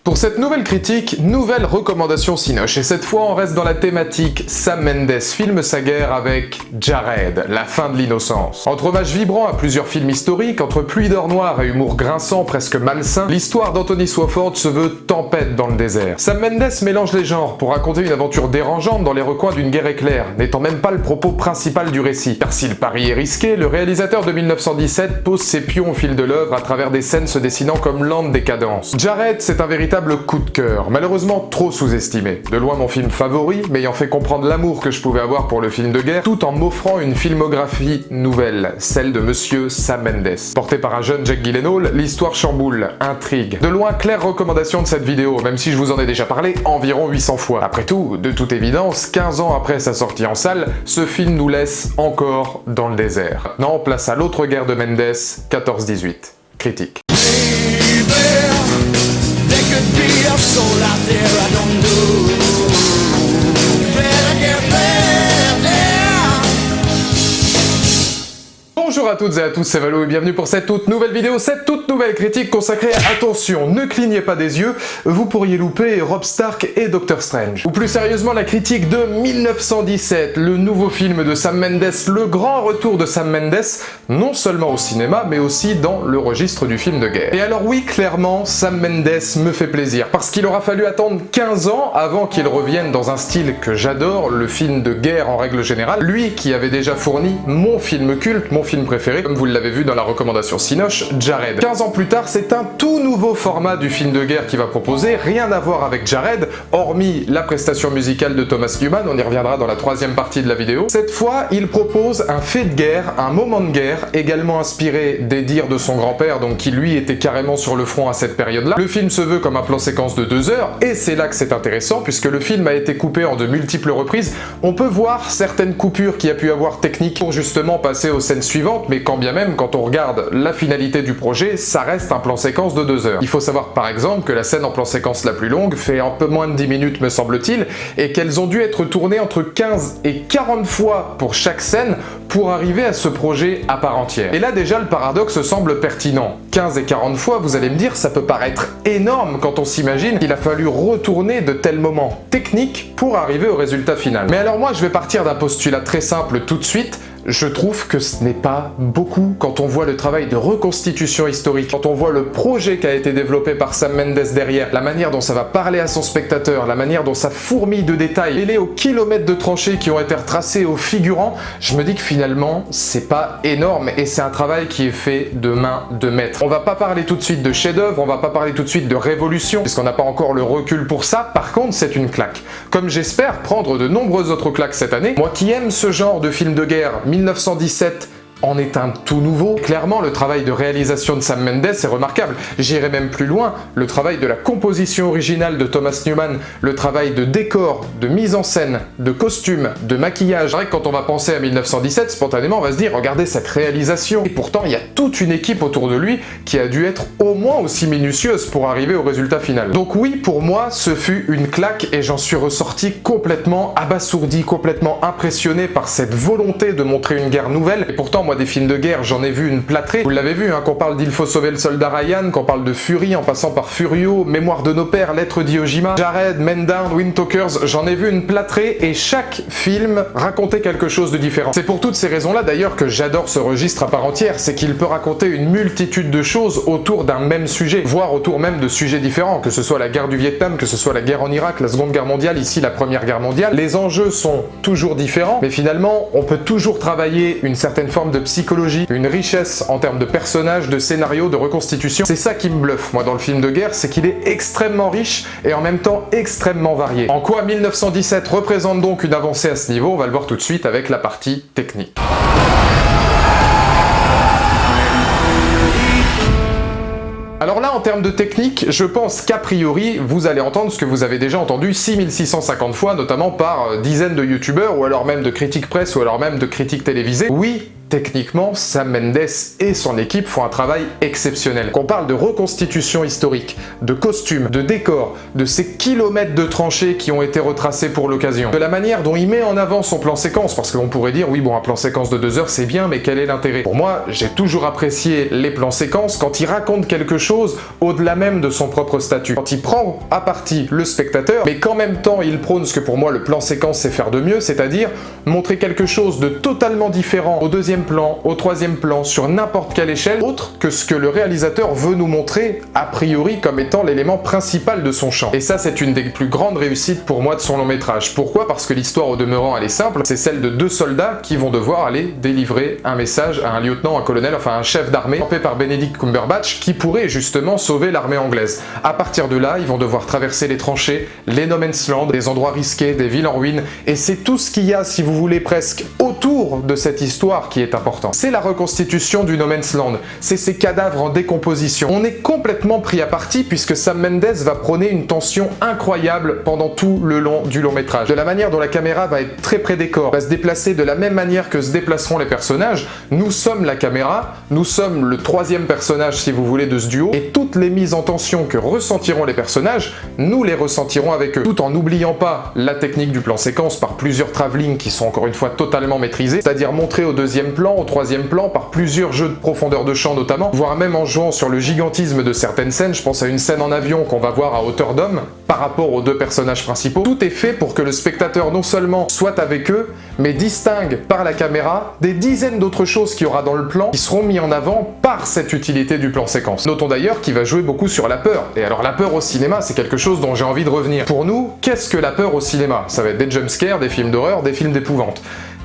Pour cette nouvelle critique, nouvelle recommandation Cinoche, et cette fois on reste dans la thématique Sam Mendes filme sa guerre avec Jared, la fin de l'innocence. Entre hommage vibrant à plusieurs films historiques, entre pluie d'or noir et humour grinçant presque malsain, l'histoire d'Anthony Swofford se veut tempête dans le désert. Sam Mendes mélange les genres pour raconter une aventure dérangeante dans les recoins d'une guerre éclair, n'étant même pas le propos principal du récit. Car si le pari est risqué, le réalisateur de 1917 pose ses pions au fil de l'œuvre à travers des scènes se dessinant comme lente décadence. Jared, c'est un véritable coup de cœur, malheureusement trop sous-estimé. De loin mon film favori, m'ayant fait comprendre l'amour que je pouvais avoir pour le film de guerre, tout en m'offrant une filmographie nouvelle, celle de Monsieur Sam Mendes. Porté par un jeune Jake Gyllenhaal, l'histoire chamboule, intrigue. De loin, claire recommandation de cette vidéo, même si je vous en ai déjà parlé environ 800 fois. Après tout, de toute évidence, 15 ans après sa sortie en salle, ce film nous laisse encore dans le désert. Maintenant, place à l'autre guerre de Mendes, 14-18. Critique. Bonjour à toutes et à tous, c'est Valo et bienvenue pour cette toute nouvelle vidéo, cette toute nouvelle critique consacrée à attention, ne clignez pas des yeux, vous pourriez louper Robb Stark et Doctor Strange. Ou plus sérieusement la critique de 1917, le nouveau film de Sam Mendes, le grand retour de Sam Mendes, non seulement au cinéma mais aussi dans le registre du film de guerre. Et alors oui, clairement, Sam Mendes me fait plaisir, parce qu'il aura fallu attendre 15 ans avant qu'il revienne dans un style que j'adore, le film de guerre en règle générale, lui qui avait déjà fourni mon film culte, mon film préféré, comme vous l'avez vu dans la recommandation Cinoche, Jared. 15 ans plus tard, c'est un tout nouveau format du film de guerre qu'il va proposer, rien à voir avec Jared, hormis la prestation musicale de Thomas Newman, on y reviendra dans la troisième partie de la vidéo. Cette fois, il propose un fait de guerre, un moment de guerre, également inspiré des dires de son grand-père, donc qui lui était carrément sur le front à cette période-là. Le film se veut comme un plan séquence de 2 heures, et c'est là que c'est intéressant, puisque le film a été coupé en de multiples reprises. On peut voir certaines coupures qu'il y a pu avoir techniques pour justement passer aux scènes suivantes, mais quand bien même, quand on regarde la finalité du projet, ça reste un plan séquence de 2 heures. Il faut savoir par exemple que la scène en plan séquence la plus longue fait un peu moins de 10 minutes me semble-t-il, et qu'elles ont dû être tournées entre 15 et 40 fois pour chaque scène pour arriver à ce projet à part entière. Et là déjà le paradoxe semble pertinent. 15 et 40 fois, vous allez me dire, ça peut paraître énorme quand on s'imagine qu'il a fallu retourner de tels moments techniques pour arriver au résultat final. Mais alors moi je vais partir d'un postulat très simple tout de suite. Je trouve que ce n'est pas beaucoup quand on voit le travail de reconstitution historique, quand on voit le projet qui a été développé par Sam Mendes derrière, la manière dont ça va parler à son spectateur, la manière dont ça fourmille de détails, mêlés aux kilomètres de tranchées qui ont été retracés aux figurants, je me dis que finalement, c'est pas énorme et c'est un travail qui est fait de main de maître. On va pas parler tout de suite de chef-d'œuvre, on va pas parler tout de suite de révolution, puisqu'on n'a pas encore le recul pour ça, par contre, c'est une claque. Comme j'espère prendre de nombreuses autres claques cette année, moi qui aime ce genre de film de guerre, 1917 en est un tout nouveau. Clairement, le travail de réalisation de Sam Mendes est remarquable. J'irai même plus loin, le travail de la composition originale de Thomas Newman, le travail de décor, de mise en scène, de costume, de maquillage. C'est vrai que quand on va penser à 1917, spontanément on va se dire, regardez cette réalisation. Et pourtant, il y a toute une équipe autour de lui qui a dû être au moins aussi minutieuse pour arriver au résultat final. Donc oui, pour moi, ce fut une claque et j'en suis ressorti complètement abasourdi, complètement impressionné par cette volonté de montrer une guerre nouvelle. Et pourtant, moi, des films de guerre, j'en ai vu une plâtrée. Vous l'avez vu, hein, qu'on parle d'Il faut sauver le soldat Ryan, qu'on parle de Fury en passant par Furio, Mémoire de nos pères, Lettres d'Iwo Jima, Jared, Men Down, Wind Talkers, j'en ai vu une plâtrée et chaque film racontait quelque chose de différent. C'est pour toutes ces raisons-là d'ailleurs que j'adore ce registre à part entière, c'est qu'il peut raconter une multitude de choses autour d'un même sujet, voire autour même de sujets différents, que ce soit la guerre du Vietnam, que ce soit la guerre en Irak, la Seconde Guerre mondiale, ici la Première Guerre mondiale. Les enjeux sont toujours différents, mais finalement on peut toujours travailler une certaine forme de psychologie, une richesse en termes de personnages, de scénarios, de reconstitution. C'est ça qui me bluffe, moi, dans le film de guerre, c'est qu'il est extrêmement riche et en même temps extrêmement varié. En quoi 1917 représente donc une avancée à ce niveau, on va le voir tout de suite avec la partie technique. Alors là, en termes de technique, je pense qu'a priori, vous allez entendre ce que vous avez déjà entendu 6650 fois, notamment par dizaines de youtubeurs, ou alors même de critiques presse, ou alors même de critiques télévisées. Oui, techniquement, Sam Mendes et son équipe font un travail exceptionnel. Qu'on parle de reconstitution historique, de costumes, de décors, de ces kilomètres de tranchées qui ont été retracés pour l'occasion, de la manière dont il met en avant son plan séquence, parce qu'on pourrait dire, oui bon, un plan séquence de 2 heures c'est bien, mais quel est l'intérêt? Pour moi, j'ai toujours apprécié les plans séquences quand il raconte quelque chose au-delà même de son propre statut. Quand il prend à partie le spectateur, mais qu'en même temps il prône ce que pour moi le plan séquence sait faire de mieux, c'est-à-dire montrer quelque chose de totalement différent au deuxième plan, au troisième plan, sur n'importe quelle échelle, autre que ce que le réalisateur veut nous montrer a priori comme étant l'élément principal de son chant. Et ça, c'est une des plus grandes réussites pour moi de son long métrage. Pourquoi? Parce que l'histoire au demeurant elle est simple, c'est celle de 2 soldats qui vont devoir aller délivrer un message à un lieutenant, un colonel, enfin un chef d'armée, campé par Benedict Cumberbatch, qui pourrait justement sauver l'armée anglaise. À partir de là, ils vont devoir traverser les tranchées, les no man's land, des endroits risqués, des villes en ruine, et c'est tout ce qu'il y a, si vous voulez, presque autour de cette histoire qui est important. C'est la reconstitution du no man's land, c'est ces cadavres en décomposition. On est complètement pris à partie puisque Sam Mendes va prôner une tension incroyable pendant tout le long du long métrage. De la manière dont la caméra va être très près des corps, va se déplacer de la même manière que se déplaceront les personnages, nous sommes la caméra, nous sommes le 3e personnage si vous voulez de ce duo, et toutes les mises en tension que ressentiront les personnages, nous les ressentirons avec eux, tout en n'oubliant pas la technique du plan séquence par plusieurs travelling qui sont encore une fois totalement maîtrisés, c'est-à-dire montrés au 2e plan, au 3e plan, par plusieurs jeux de profondeur de champ notamment, voire même en jouant sur le gigantisme de certaines scènes. Je pense à une scène en avion qu'on va voir à hauteur d'homme par rapport aux 2 personnages principaux. Tout est fait pour que le spectateur non seulement soit avec eux, mais distingue par la caméra des dizaines d'autres choses qu'il y aura dans le plan qui seront mis en avant par cette utilité du plan séquence. Notons d'ailleurs qu'il va jouer beaucoup sur la peur. Et alors la peur au cinéma, c'est quelque chose dont j'ai envie de revenir. Pour nous, qu'est-ce que la peur au cinéma? Ça va être des jumpscares, des films d'horreur, des films d'épouvante.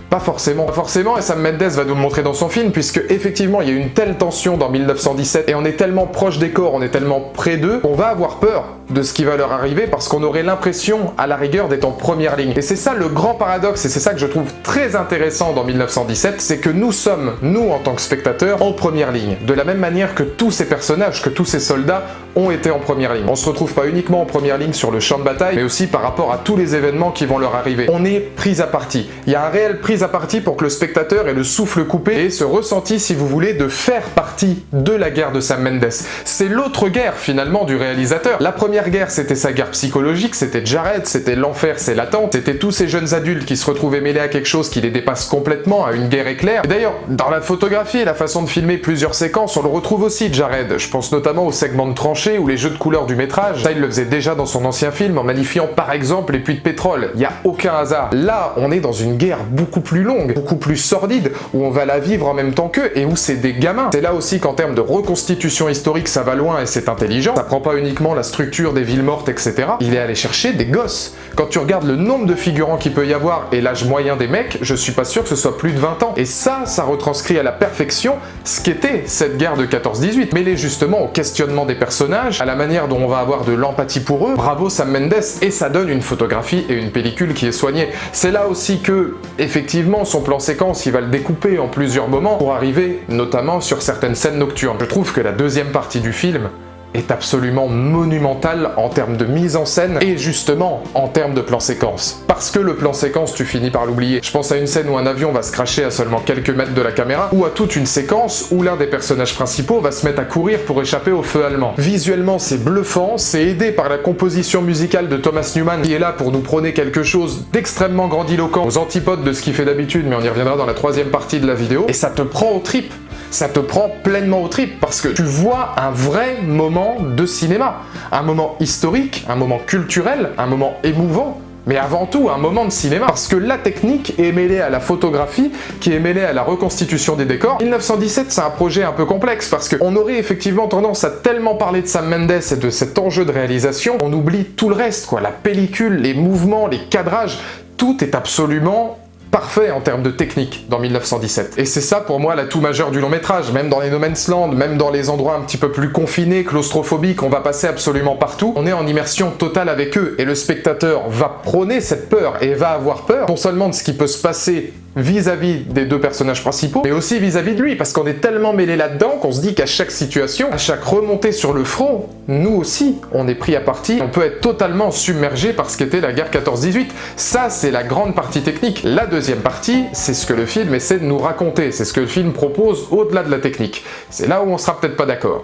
Pas forcément, et Sam Mendes va nous le montrer dans son film, puisque effectivement il y a une telle tension dans 1917, et on est tellement proche des corps, on est tellement près d'eux, qu'on va avoir peur de ce qui va leur arriver, parce qu'on aurait l'impression, à la rigueur, d'être en première ligne. Et c'est ça le grand paradoxe, et c'est ça que je trouve très intéressant dans 1917, c'est que nous sommes, nous en tant que spectateurs, en première ligne. De la même manière que tous ces personnages, que tous ces soldats ont été en première ligne. On se retrouve pas uniquement en première ligne sur le champ de bataille, mais aussi par rapport à tous les événements qui vont leur arriver. On est pris à partie. Il y a un réel prise à partie pour que le spectateur ait le souffle coupé et ce ressenti, si vous voulez, de faire partie de la guerre de Sam Mendes. C'est l'autre guerre, finalement, du réalisateur. La première guerre, c'était sa guerre psychologique, c'était Jared, c'était l'enfer, c'est l'attente, c'était tous ces jeunes adultes qui se retrouvaient mêlés à quelque chose qui les dépasse complètement, à une guerre éclair. Et d'ailleurs, dans la photographie et la façon de filmer plusieurs séquences, on le retrouve aussi, Jared. Je pense notamment aux segments de tranchées ou les jeux de couleurs du métrage. Ça, il le faisait déjà dans son ancien film, en magnifiant par exemple les puits de pétrole. Il n'y a aucun hasard. Là, on est dans une guerre beaucoup plus longue, beaucoup plus sordide, où on va la vivre en même temps qu'eux, et où c'est des gamins. C'est là aussi qu'en termes de reconstitution historique, ça va loin et c'est intelligent. Ça prend pas uniquement la structure des villes mortes, etc. Il est allé chercher des gosses. Quand tu regardes le nombre de figurants qu'il peut y avoir et l'âge moyen des mecs, je suis pas sûr que ce soit plus de 20 ans. Et ça retranscrit à la perfection ce qu'était cette guerre de 14-18. Mêlé justement au questionnement des personnages, à la manière dont on va avoir de l'empathie pour eux. Bravo Sam Mendes, et ça donne une photographie et une pellicule qui est soignée. C'est là aussi que, effectivement, son plan séquence, il va le découper en plusieurs moments pour arriver notamment sur certaines scènes nocturnes. Je trouve que la deuxième partie du film est absolument monumental en termes de mise en scène et justement en termes de plan séquence. Parce que le plan séquence, tu finis par l'oublier. Je pense à une scène où un avion va se crasher à seulement quelques mètres de la caméra, ou à toute une séquence où l'un des personnages principaux va se mettre à courir pour échapper au feu allemand. Visuellement, c'est bluffant, c'est aidé par la composition musicale de Thomas Newman qui est là pour nous prôner quelque chose d'extrêmement grandiloquent, aux antipodes de ce qu'il fait d'habitude, mais on y reviendra dans la troisième partie de la vidéo, et ça te prend aux tripes. Ça te prend pleinement aux tripes parce que tu vois un vrai moment de cinéma, un moment historique, un moment culturel, un moment émouvant, mais avant tout un moment de cinéma, parce que la technique est mêlée à la photographie, qui est mêlée à la reconstitution des décors. 1917, c'est un projet un peu complexe, parce qu'on aurait effectivement tendance à tellement parler de Sam Mendes et de cet enjeu de réalisation, on oublie tout le reste, quoi. La pellicule, les mouvements, les cadrages, tout est absolument parfait en termes de technique dans 1917. Et c'est ça pour moi l'atout majeur du long métrage, même dans les no man's land, même dans les endroits un petit peu plus confinés, claustrophobiques, on va passer absolument partout, on est en immersion totale avec eux, et le spectateur va prôner cette peur, et va avoir peur, non seulement de ce qui peut se passer vis-à-vis des deux personnages principaux, mais aussi vis-à-vis de lui, parce qu'on est tellement mêlé là-dedans qu'on se dit qu'à chaque situation, à chaque remontée sur le front, nous aussi, on est pris à partie, on peut être totalement submergé par ce qu'était la guerre 14-18. Ça, c'est la grande partie technique. La deuxième partie, c'est ce que le film essaie de nous raconter, c'est ce que le film propose au-delà de la technique. C'est là où on sera peut-être pas d'accord.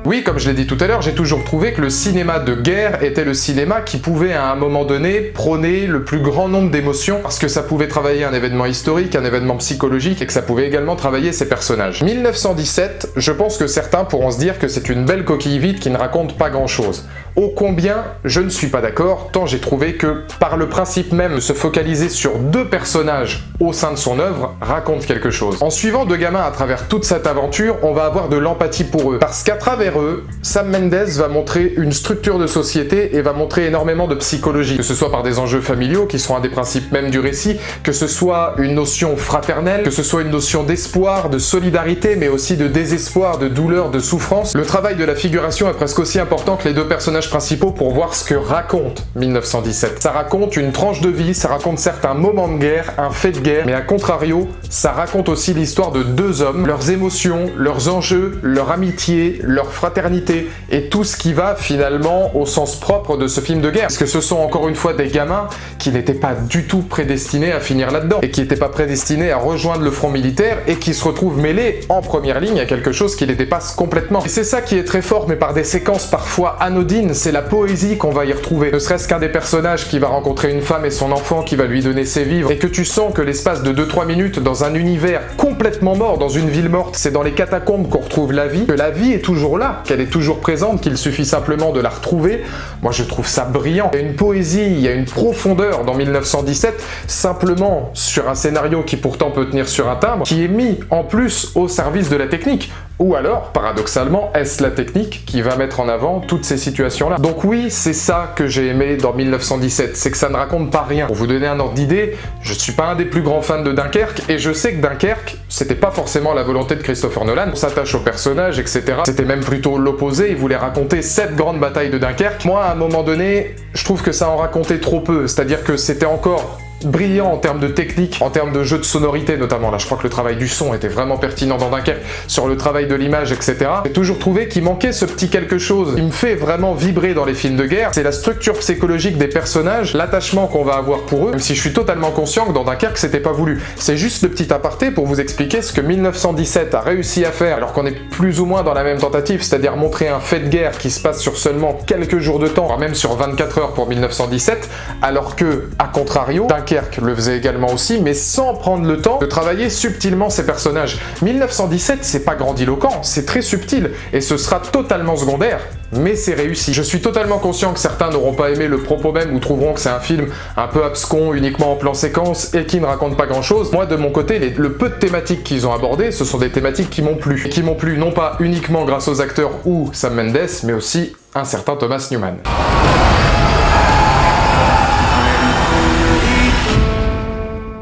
Oui, comme je l'ai dit tout à l'heure, j'ai toujours trouvé que le cinéma de guerre était le cinéma qui pouvait à un moment donné prôner le plus grand nombre d'émotions parce que ça pouvait travailler un événement historique, un événement psychologique et que ça pouvait également travailler ses personnages. 1917, je pense que certains pourront se dire que c'est une belle coquille vide qui ne raconte pas grand-chose. Ô combien je ne suis pas d'accord, tant j'ai trouvé que, par le principe même de se focaliser sur deux personnages au sein de son œuvre, raconte quelque chose. En suivant deux gamins à travers toute cette aventure, on va avoir de l'empathie pour eux, parce qu'à travers eux, Sam Mendes va montrer une structure de société et va montrer énormément de psychologie, que ce soit par des enjeux familiaux qui sont un des principes même du récit, que ce soit une notion fraternelle, que ce soit une notion d'espoir, de solidarité, mais aussi de désespoir, de douleur, de souffrance. Le travail de la figuration est presque aussi important que les deux personnages principaux pour voir ce que raconte 1917. Ça raconte une tranche de vie, ça raconte certes un moment de guerre, un fait de guerre, mais à contrario, ça raconte aussi l'histoire de deux hommes, leurs émotions, leurs enjeux, leur amitié, leur fraternité, et tout ce qui va finalement au sens propre de ce film de guerre. Parce que ce sont encore une fois des gamins qui n'étaient pas du tout prédestinés à finir là-dedans, et qui n'étaient pas prédestinés à rejoindre le front militaire, et qui se retrouvent mêlés en première ligne à quelque chose qui les dépasse complètement. Et c'est ça qui est très fort, mais par des séquences parfois anodines, c'est la poésie qu'on va y retrouver. Ne serait-ce qu'un des personnages qui va rencontrer une femme et son enfant qui va lui donner ses vivres, et que tu sens que l'espace de 2-3 minutes dans un univers complètement mort, dans une ville morte, c'est dans les catacombes qu'on retrouve la vie, que la vie est toujours là, qu'elle est toujours présente, qu'il suffit simplement de la retrouver. Moi je trouve ça brillant. Il y a une poésie, il y a une profondeur dans 1917, simplement sur un scénario qui pourtant peut tenir sur un timbre, qui est mis en plus au service de la technique. Ou alors, paradoxalement, est-ce la technique qui va mettre en avant toutes ces situations-là? Donc oui, c'est ça que j'ai aimé dans 1917, c'est que ça ne raconte pas rien. Pour vous donner un ordre d'idée, je suis pas un des plus grands fans de Dunkerque, et je sais que Dunkerque, c'était pas forcément la volonté de Christopher Nolan. On s'attache aux personnages, etc. C'était même plutôt l'opposé, il voulait raconter cette grande bataille de Dunkerque. Moi, à un moment donné, je trouve que ça en racontait trop peu, c'est-à-dire que c'était encore brillant en termes de technique, en termes de jeu de sonorité notamment. Là, je crois que le travail du son était vraiment pertinent dans Dunkerque, sur le travail de l'image, etc. J'ai toujours trouvé qu'il manquait ce petit quelque chose qui me fait vraiment vibrer dans les films de guerre. C'est la structure psychologique des personnages, l'attachement qu'on va avoir pour eux, même si je suis totalement conscient que dans Dunkerque, c'était pas voulu. C'est juste le petit aparté pour vous expliquer ce que 1917 a réussi à faire, alors qu'on est plus ou moins dans la même tentative, c'est-à-dire montrer un fait de guerre qui se passe sur seulement quelques jours de temps, voire même sur 24 heures pour 1917, alors que, à contrario, Dunkerque le faisait également aussi, mais sans prendre le temps de travailler subtilement ses personnages. 1917, c'est pas grandiloquent, c'est très subtil, et ce sera totalement secondaire, mais c'est réussi. Je suis totalement conscient que certains n'auront pas aimé le propos même, ou trouveront que c'est un film un peu abscon, uniquement en plan séquence, et qui ne raconte pas grand-chose. Moi, de mon côté, le peu de thématiques qu'ils ont abordées, ce sont des thématiques qui m'ont plu. Et qui m'ont plu non pas uniquement grâce aux acteurs ou Sam Mendes, mais aussi un certain Thomas Newman.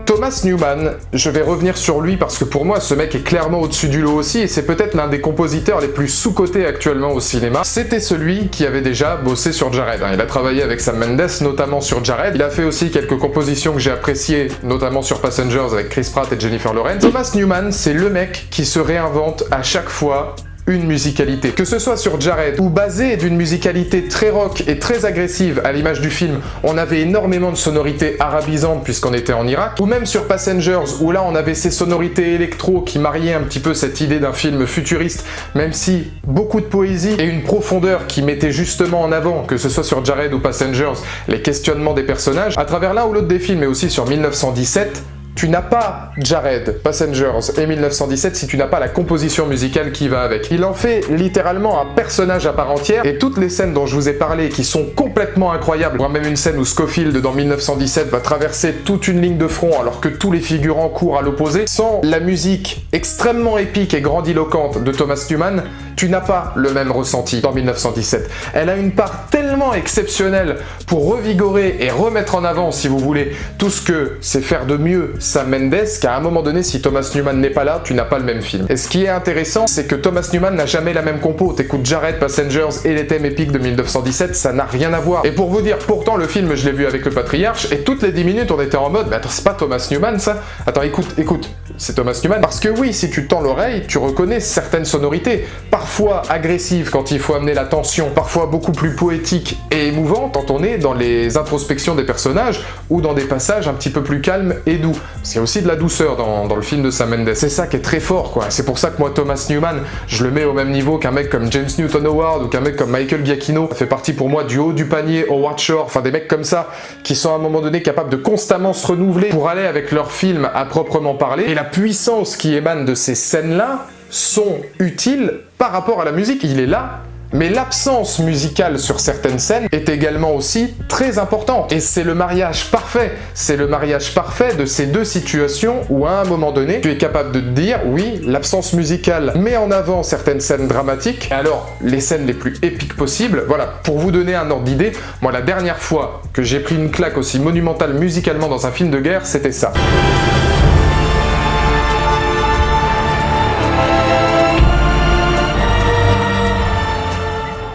Thomas Newman, je vais revenir sur lui parce que pour moi ce mec est clairement au-dessus du lot aussi, et c'est peut-être l'un des compositeurs les plus sous-cotés actuellement au cinéma. C'était celui qui avait déjà bossé sur Jared. Il a travaillé avec Sam Mendes, notamment sur Jared. Il a fait aussi quelques compositions que j'ai appréciées, notamment sur Passengers avec Chris Pratt et Jennifer Lawrence. Thomas Newman, c'est le mec qui se réinvente à chaque fois une musicalité. Que ce soit sur Jared, ou basé d'une musicalité très rock et très agressive à l'image du film, on avait énormément de sonorités arabisantes puisqu'on était en Irak, ou même sur Passengers, où là on avait ces sonorités électro qui mariaient un petit peu cette idée d'un film futuriste, même si beaucoup de poésie et une profondeur qui mettait justement en avant, que ce soit sur Jared ou Passengers, les questionnements des personnages. À travers l'un ou l'autre des films, et aussi sur 1917, tu n'as pas Jared, Passengers et 1917 si tu n'as pas la composition musicale qui va avec. Il en fait littéralement un personnage à part entière, et toutes les scènes dont je vous ai parlé qui sont complètement incroyables, voire même une scène où Scofield dans 1917 va traverser toute une ligne de front alors que tous les figurants courent à l'opposé, sans la musique extrêmement épique et grandiloquente de Thomas Newman, tu n'as pas le même ressenti dans 1917. Elle a une part tellement exceptionnelle pour revigorer et remettre en avant, si vous voulez, tout ce que c'est faire de mieux Sam Mendes, qu'à un moment donné, si Thomas Newman n'est pas là, tu n'as pas le même film. Et ce qui est intéressant, c'est que Thomas Newman n'a jamais la même compo. T'écoutes Jared, Passengers et les thèmes épiques de 1917, ça n'a rien à voir. Et pour vous dire, pourtant, le film, je l'ai vu avec le Patriarche, et toutes les 10 minutes, on était en mode, mais attends, c'est pas Thomas Newman, ça? Attends, écoute, c'est Thomas Newman. Parce que oui, si tu tends l'oreille, tu reconnais certaines sonorités, parfois agressives quand il faut amener la tension, parfois beaucoup plus poétiques et émouvantes quand on est dans les introspections des personnages, ou dans des passages un petit peu plus calmes et doux. Parce qu'il y a aussi de la douceur dans le film de Sam Mendes. C'est ça qui est très fort, quoi. C'est pour ça que moi, Thomas Newman, je le mets au même niveau qu'un mec comme James Newton Howard ou qu'un mec comme Michael Giacchino. Ça fait partie pour moi du haut du panier, Howard Shore, enfin des mecs comme ça, qui sont à un moment donné capables de constamment se renouveler pour aller avec leur film à proprement parler. Et la puissance qui émane de ces scènes-là sont utiles par rapport à la musique. Il est là, mais l'absence musicale sur certaines scènes est également aussi très importante. Et c'est le mariage parfait. C'est le mariage parfait de ces deux situations où à un moment donné, tu es capable de te dire, oui, l'absence musicale met en avant certaines scènes dramatiques, et alors les scènes les plus épiques possibles. Voilà, pour vous donner un ordre d'idée, moi la dernière fois que j'ai pris une claque aussi monumentale musicalement dans un film de guerre, c'était ça.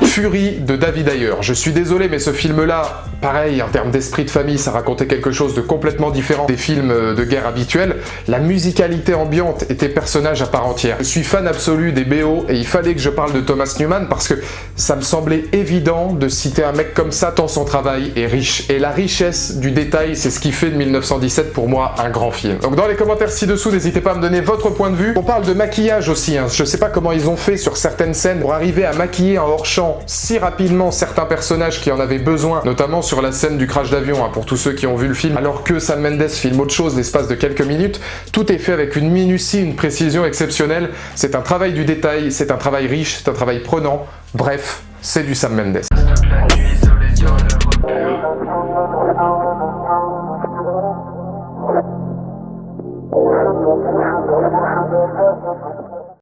Fury de David Ayer. Je suis désolé, mais ce film-là, pareil, en termes d'esprit de famille, ça racontait quelque chose de complètement différent des films de guerre habituels. La musicalité ambiante était personnage à part entière. Je suis fan absolu des BO et il fallait que je parle de Thomas Newman parce que ça me semblait évident de citer un mec comme ça tant son travail est riche. Et la richesse du détail, c'est ce qui fait de 1917 pour moi un grand film. Donc dans les commentaires ci-dessous, n'hésitez pas à me donner votre point de vue. On parle de maquillage aussi, hein. Je sais pas comment ils ont fait sur certaines scènes pour arriver à maquiller en hors-champ si rapidement certains personnages qui en avaient besoin, notamment sur la scène du crash d'avion, hein, pour tous ceux qui ont vu le film, alors que Sam Mendes filme autre chose l'espace de quelques minutes. Tout est fait avec une minutie, une précision exceptionnelle. C'est un travail du détail, c'est un travail riche, c'est un travail prenant. Bref, c'est du Sam Mendes.